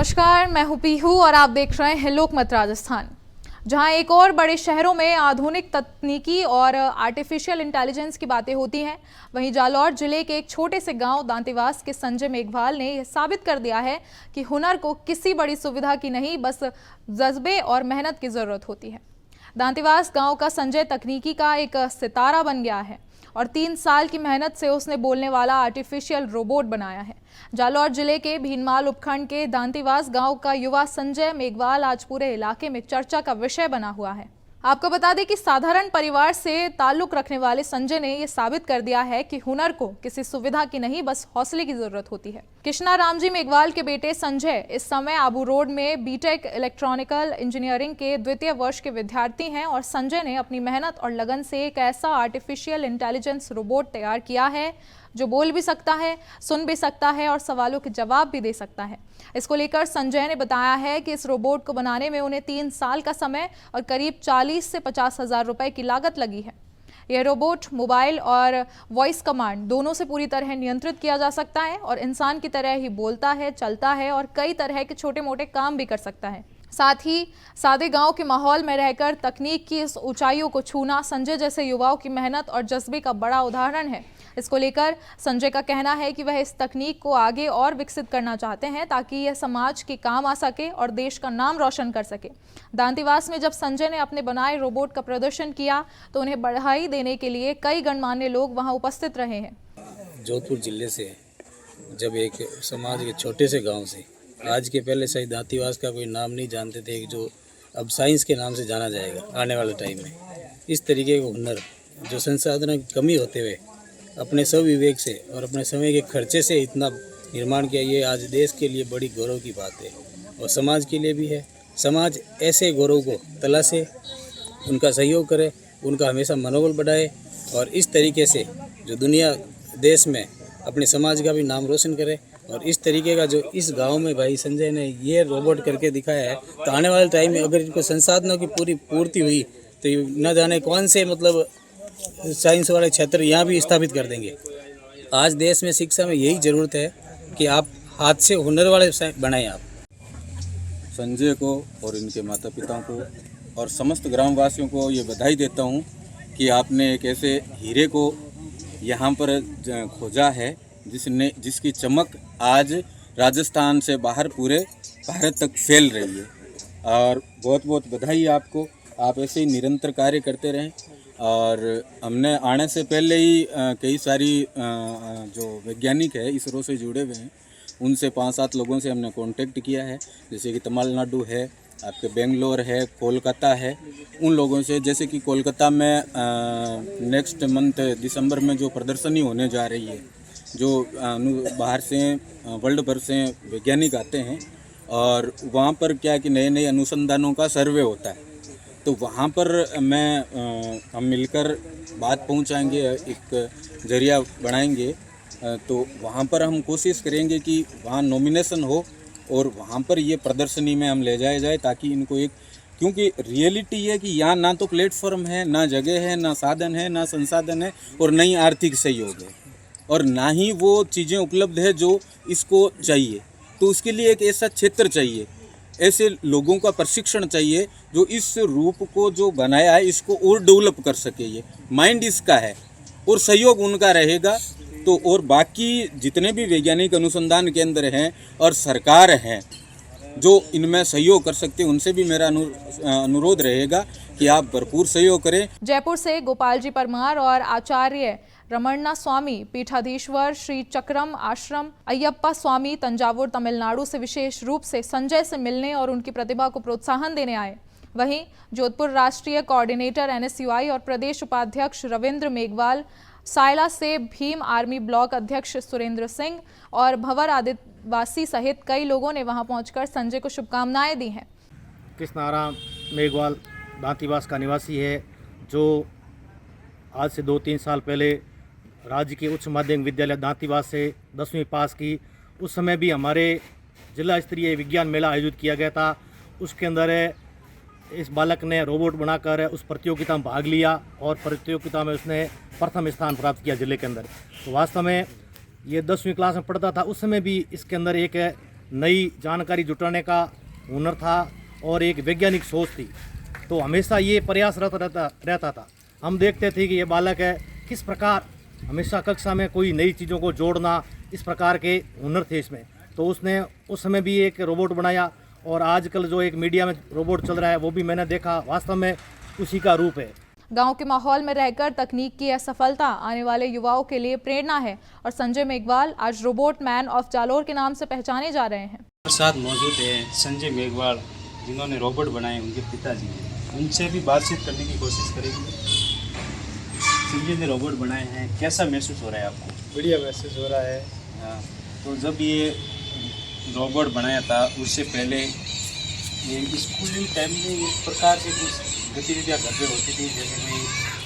नमस्कार, मैं हूं पीहू और आप देख रहे हैं लोकमत राजस्थान। जहां एक और बड़े शहरों में आधुनिक तकनीकी और आर्टिफिशियल इंटेलिजेंस की बातें होती हैं, वहीं जालौर जिले के एक छोटे से गांव दांतेवास के संजय मेघवाल ने यह साबित कर दिया है कि हुनर को किसी बड़ी सुविधा की नहीं, बस जज्बे और मेहनत की जरूरत होती है। दांतेवास गांव का संजय तकनीकी का एक सितारा बन गया है और 3 साल की मेहनत से उसने बोलने वाला आर्टिफिशियल रोबोट बनाया है। जालौर जिले के भीनमाल उपखंड के दांतेवास गांव का युवा संजय मेघवाल आज पूरे इलाके में चर्चा का विषय बना हुआ है। आपको बता दें कि साधारण परिवार से ताल्लुक रखने वाले संजय ने यह साबित कर दिया है कि हुनर को किसी सुविधा की नहीं, बस हौसले की जरूरत होती है। कृष्णा रामजी मेघवाल के बेटे संजय इस समय आबू रोड में बीटेक इलेक्ट्रॉनिकल इंजीनियरिंग के 2य वर्ष के विद्यार्थी हैं और संजय ने अपनी मेहनत और लगन से एक ऐसा आर्टिफिशियल इंटेलिजेंस रोबोट तैयार किया है जो बोल भी सकता है, सुन भी सकता है और सवालों के जवाब भी दे सकता है। इसको लेकर संजय ने बताया है कि इस रोबोट को बनाने में उन्हें 3 साल का समय और करीब 40 से 50 हजार रुपए की लागत लगी है। यह रोबोट मोबाइल और वॉइस कमांड दोनों से पूरी तरह नियंत्रित किया जा सकता है और इंसान की तरह ही बोलता है, चलता है और कई तरह के छोटे मोटे काम भी कर सकता है। साथ ही सादे गांव के माहौल में रहकर तकनीक की इस ऊंचाइयों को छूना संजय जैसे युवाओं की मेहनत और जज्बे का बड़ा उदाहरण है। इसको लेकर संजय का कहना है कि वह इस तकनीक को आगे और विकसित करना चाहते हैं ताकि यह समाज के काम आ सके और देश का नाम रोशन कर सके। दांतेवास में जब संजय ने अपने बनाए रोबोट का प्रदर्शन किया तो उन्हें बधाई देने के लिए कई गणमान्य लोग वहां उपस्थित रहे हैं। जोधपुर जिले से जब एक समाज के छोटे से गांव से आज के पहले शायद दांतेवास का कोई नाम नहीं जानते थे, जो अब साइंस के नाम से जाना जाएगा आने वाले टाइम में। इस तरीके का हुनर जो संसाधनों की कमी होते हुए अपने स्वविवेक से और अपने समय के खर्चे से इतना निर्माण किया, ये आज देश के लिए बड़ी गौरव की बात है और समाज के लिए भी है। समाज ऐसे गौरव को तलाशे, उनका सहयोग करे, उनका हमेशा मनोबल बढ़ाए और इस तरीके से जो दुनिया देश में अपने समाज का भी नाम रोशन करे। और इस तरीके का जो इस गांव में भाई संजय ने ये रोबोट करके दिखाया है, तो आने वाले टाइम में अगर इनको संसाधनों की पूरी पूर्ति हुई तो न जाने कौन से साइंस वाले क्षेत्र यहाँ भी स्थापित कर देंगे। आज देश में शिक्षा में यही ज़रूरत है कि आप हाथ से हुनर वाले बनाएं। आप संजय को और इनके माता पिता को और समस्त ग्रामवासियों को ये बधाई देता हूँ कि आपने एक ऐसे हीरे को यहाँ पर खोजा है जिसकी चमक आज राजस्थान से बाहर पूरे भारत तक फैल रही है। और बहुत बहुत बधाई आपको, आप ऐसे ही निरंतर कार्य करते रहें। और हमने आने से पहले ही कई सारी जो वैज्ञानिक है इसरो से जुड़े हुए हैं, उनसे 5-7 लोगों से हमने कांटेक्ट किया है, जैसे कि तमिलनाडु है, आपके बेंगलोर है, कोलकाता है। उन लोगों से जैसे कि कोलकाता में नेक्स्ट मंथ दिसंबर में जो प्रदर्शनी होने जा रही है, जो बाहर से वर्ल्ड भर से वैज्ञानिक आते हैं और वहाँ पर क्या कि नए नए अनुसंधानों का सर्वे होता है, तो वहाँ पर हम मिलकर बात पहुँचाएंगे, एक जरिया बनाएंगे। तो वहाँ पर हम कोशिश करेंगे कि वहाँ नॉमिनेशन हो और वहाँ पर ये प्रदर्शनी में हम ले जाया जाए, ताकि इनको एक, क्योंकि रियलिटी है कि यहाँ ना तो प्लेटफॉर्म है, ना जगह है, ना साधन है, ना संसाधन है और ना ही आर्थिक सहयोग है और ना ही वो चीज़ें उपलब्ध है जो इसको चाहिए। तो उसके लिए एक ऐसा क्षेत्र चाहिए, ऐसे लोगों का प्रशिक्षण चाहिए जो इस रूप को जो बनाया है इसको और डेवलप कर सके। ये माइंड इसका है और सहयोग उनका रहेगा। तो और बाकी जितने भी वैज्ञानिक अनुसंधान केंद्र हैं और सरकार हैं जो इनमें सहयोग कर सकते हैं, उनसे भी मेरा अनुरोध रहेगा कि आप भरपूर सहयोग करें। जयपुर से गोपाल जी परमार और आचार्य रमन्ना स्वामी पीठाधीश्वर श्री चक्रम आश्रम अयप्पा स्वामी तंजावुर तमिलनाडु से विशेष रूप से संजय से मिलने और उनकी प्रतिभा को प्रोत्साहन देने आए। वहीं जोधपुर राष्ट्रीय कोऑर्डिनेटर NSUI और प्रदेश उपाध्यक्ष रविंद्र मेघवाल, सायला से भीम आर्मी ब्लॉक अध्यक्ष सुरेंद्र सिंह और भंवर आदिवासी सहित कई लोगों ने वहां पहुंचकर संजय को शुभकामनाएं दी हैं। कृष्णा मेघवाल दांतेवास का निवासी है, जो आज से 2-3 साल पहले राज्य के उच्च माध्यमिक विद्यालय दांतेवास से 10वीं पास की। उस समय भी हमारे जिला स्तरीय विज्ञान मेला आयोजित किया गया था, उसके अंदर इस बालक ने रोबोट बनाकर उस प्रतियोगिता में भाग लिया और प्रतियोगिता में उसने प्रथम स्थान प्राप्त किया जिले के अंदर। तो वास्तव में ये 10वीं क्लास में पढ़ता था, उस समय भी इसके अंदर एक नई जानकारी जुटाने का हुनर था और एक वैज्ञानिक सोच थी। तो हमेशा ये प्रयासरत रहता था। हम देखते थे कि ये बालक है किस प्रकार हमेशा कक्षा में कोई नई चीज़ों को जोड़ना, इस प्रकार के हुनर थे इसमें। तो उसने उस समय भी एक रोबोट बनाया और आजकल जो एक मीडिया में रोबोट चल रहा है वो भी मैंने देखा, वास्तव में उसी का रूप है। गांव के माहौल में रहकर तकनीक की यह सफलता आने वाले युवाओं के लिए प्रेरणा है और संजय मेघवाल आज रोबोट मैन ऑफ जालोर के नाम से पहचाने जा रहे हैं। हमारे साथ मौजूद है संजय मेघवाल, जिन्होंने रोबोट बनाए, उनके पिताजी हैं। उनसे भी बातचीत करने की कोशिश करेंगे। संजय ने रोबोट बनाए हैं, कैसा महसूस हो रहा है आपको? बढ़िया महसूस हो रहा है। हाँ, तो जब ये रोबोट बनाया था उससे पहले ये स्कूल टाइम में इस प्रकार से कुछ गतिविधियाँ घर पे होती थी, जैसे कोई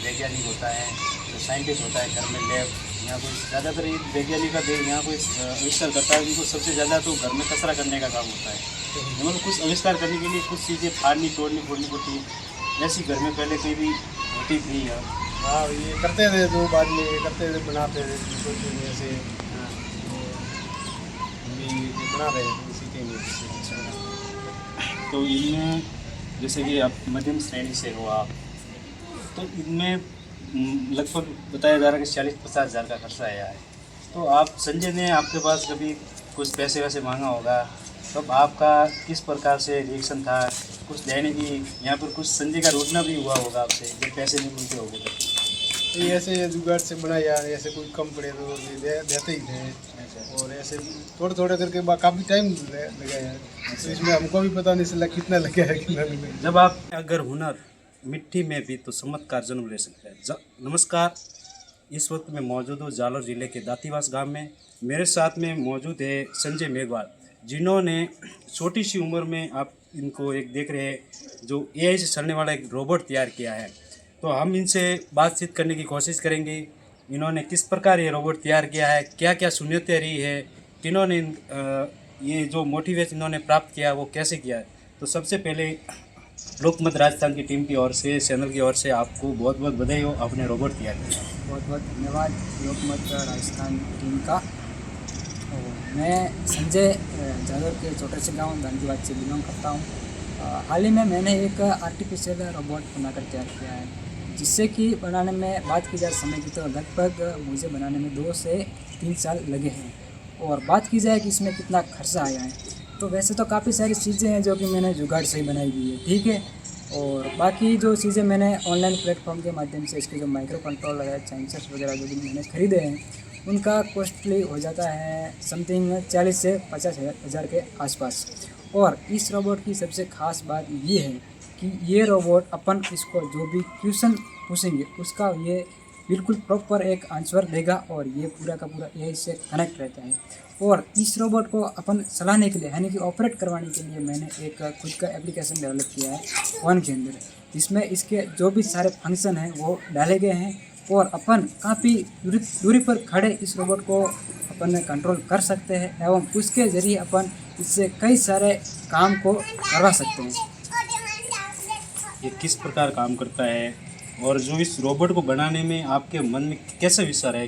वैज्ञानिक होता है, जो साइंटिस्ट होता है घर में लैब, यहाँ कोई ज़्यादातर ये वैज्ञानिक का यहाँ कोई आविष्कार करता है, उनको सबसे ज़्यादा तो घर में कचरा करने का काम होता है। उन्होंने कुछ आविष्कार करने के लिए कुछ चीज़ें फाड़नी तोड़नी फोड़नी पड़ती है, ऐसी घर में पहले कहीं भी होती थी। हाँ, ये करते थे, दो बाद में ये करते थे, बनाते थे, ऐसे बना रहे थे, सीखे नहीं। तो इनमें जैसे कि आप मध्यम श्रेणी से हो आप, तो इनमें लगभग बताया जा रहा है कि 40-50 हज़ार का खर्चा आया है। तो आप संजय ने आपके पास कभी कुछ पैसे वैसे मांगा होगा, तब आपका किस प्रकार से रिएक्शन था? कुछ लेने की यहाँ पर कुछ संजय का रोकना भी हुआ होगा आपसे जब पैसे नहीं मिलते होंगे तो ये ऐसे जुगाड़ से बनाया, ऐसे कोई कम पड़े तो देते ही थे। और ऐसे थोड़े थोड़े करके काफ़ी टाइम लगा है, तो इसमें हमको भी पता नहीं चला कितना लगा है कितना नहीं लगा। जब आप अगर हुनर मिट्टी में भी तो चमत्कार जन्म ले सकता है। नमस्कार, इस वक्त मैं मौजूद हूँ जालोर ज़िले के दातीवास गांव में। मेरे साथ में मौजूद है संजय मेघवाल, जिन्होंने छोटी सी उम्र में, आप इनको एक देख रहे हैं, जो AI से चलने वाला एक रोबोट तैयार किया है। तो हम इनसे बातचीत करने की कोशिश करेंगे। इन्होंने किस प्रकार ये रोबोट तैयार किया है, क्या क्या सुनियों रही है, किन्होंने ये जो मोटिवेशन इन्होंने प्राप्त किया वो कैसे किया है। तो सबसे पहले लोकमत राजस्थान की टीम की ओर से, चैनल की ओर से आपको बहुत बहुत बधाई हो, आपने रोबोट तैयार किया। बहुत बहुत धन्यवाद लोकमत राजस्थान टीम का। मैं संजय जालोर के छोटे से गांव दांतीवास से बिलोंग करता हूं। हाल ही में मैंने एक आर्टिफिशियल रोबोट बनाकर तैयार किया है, जिससे कि बनाने में बात की जाए समय की तो लगभग मुझे बनाने में 2 से 3 साल लगे हैं। और बात की जाए कि इसमें कितना खर्चा आया है, तो वैसे तो काफ़ी सारी चीज़ें हैं जो कि मैंने जुगाड़ से ही बनाई हुई है, ठीक है। और बाकी जो चीज़ें मैंने ऑनलाइन प्लेटफॉर्म के माध्यम से, इसके जो माइक्रो कंट्रोलर है, सेंसर्स वगैरह जो भी मैंने ख़रीदे हैं, उनका कॉस्टली हो जाता है समथिंग 40 से 50 हज़ार के आसपास। और इस रोबोट की सबसे ख़ास बात ये है कि ये रोबोट अपन इसको जो भी क्वेश्चन पूछेंगे उसका ये बिल्कुल प्रॉपर एक आंसर देगा, और ये पूरा का पूरा AI से कनेक्ट रहता है। और इस रोबोट को अपन चलाने के लिए, यानी कि ऑपरेट करवाने के लिए, मैंने एक खुद का एप्लीकेशन डेवलप किया है फ़ोन के अंदर, जिसमें इसके जो भी सारे फंक्शन हैं वो डाले गए हैं। और अपन काफ़ी दूरी पर खड़े इस रोबोट को अपन कंट्रोल कर सकते हैं, एवं उसके ज़रिए अपन इससे कई सारे काम को करवा सकते हैं। ये किस प्रकार काम करता है, और जो इस रोबोट को बनाने में आपके मन में कैसा विचार है?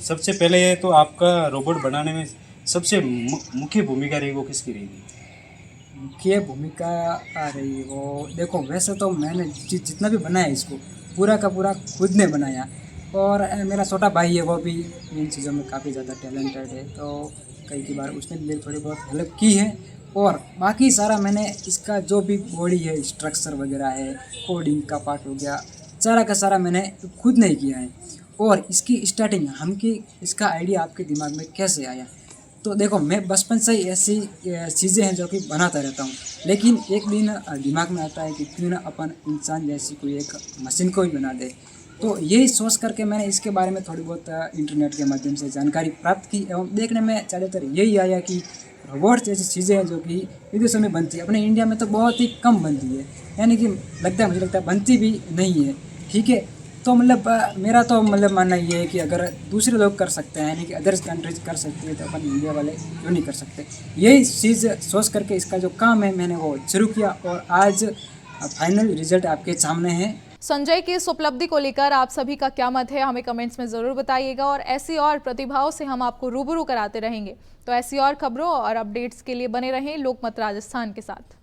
सबसे पहले तो आपका रोबोट बनाने में सबसे मुख्य भूमिका रही वो किसकी रहेगी? मुख्य भूमिका रही वो, देखो वैसे तो मैंने जितना भी बनाया इसको पूरा का पूरा खुद ने बनाया, और मेरा छोटा भाई है वो भी इन चीज़ों में काफ़ी ज़्यादा टैलेंटेड है, तो कई बार उसने भी थोड़ी बहुत हेल्प की है। और बाकी सारा मैंने इसका जो भी बॉडी है, स्ट्रक्चर वगैरह है, कोडिंग का पार्ट हो गया, सारा का सारा मैंने खुद नहीं किया है। और इसकी स्टार्टिंग इसका आइडिया आपके दिमाग में कैसे आया? तो देखो, मैं बचपन से ही ऐसी चीज़ें हैं जो कि बनाता रहता हूँ, लेकिन एक दिन दिमाग में आता है कि क्यों ना अपन इंसान जैसी कोई एक मशीन को ही बना दे। तो यही सोच करके मैंने इसके बारे में थोड़ी बहुत इंटरनेट के माध्यम से जानकारी प्राप्त की, एवं देखने में ज़्यादातर यही आया कि रोबोट जैसी चीज़ें हैं जो कि विदेशों में बनती है, अपने इंडिया में तो बहुत ही कम बनती है, यानी कि मुझे लगता है बनती भी नहीं है, ठीक है। तो मेरा तो मानना ये है कि अगर दूसरे लोग कर सकते हैं, यानी कि अदर्स कंट्रीज कर सकती है, तो अपन इंडिया वाले क्यों नहीं कर सकते। यही चीज़ सोच करके इसका जो काम है मैंने वो शुरू किया, और आज फाइनल रिजल्ट आपके सामने है। संजय की इस उपलब्धि को लेकर आप सभी का क्या मत है, हमें कमेंट्स में ज़रूर बताइएगा और ऐसी और प्रतिभाओं से हम आपको रूबरू कराते रहेंगे। तो ऐसी और खबरों और अपडेट्स के लिए बने रहें लोकमत राजस्थान के साथ।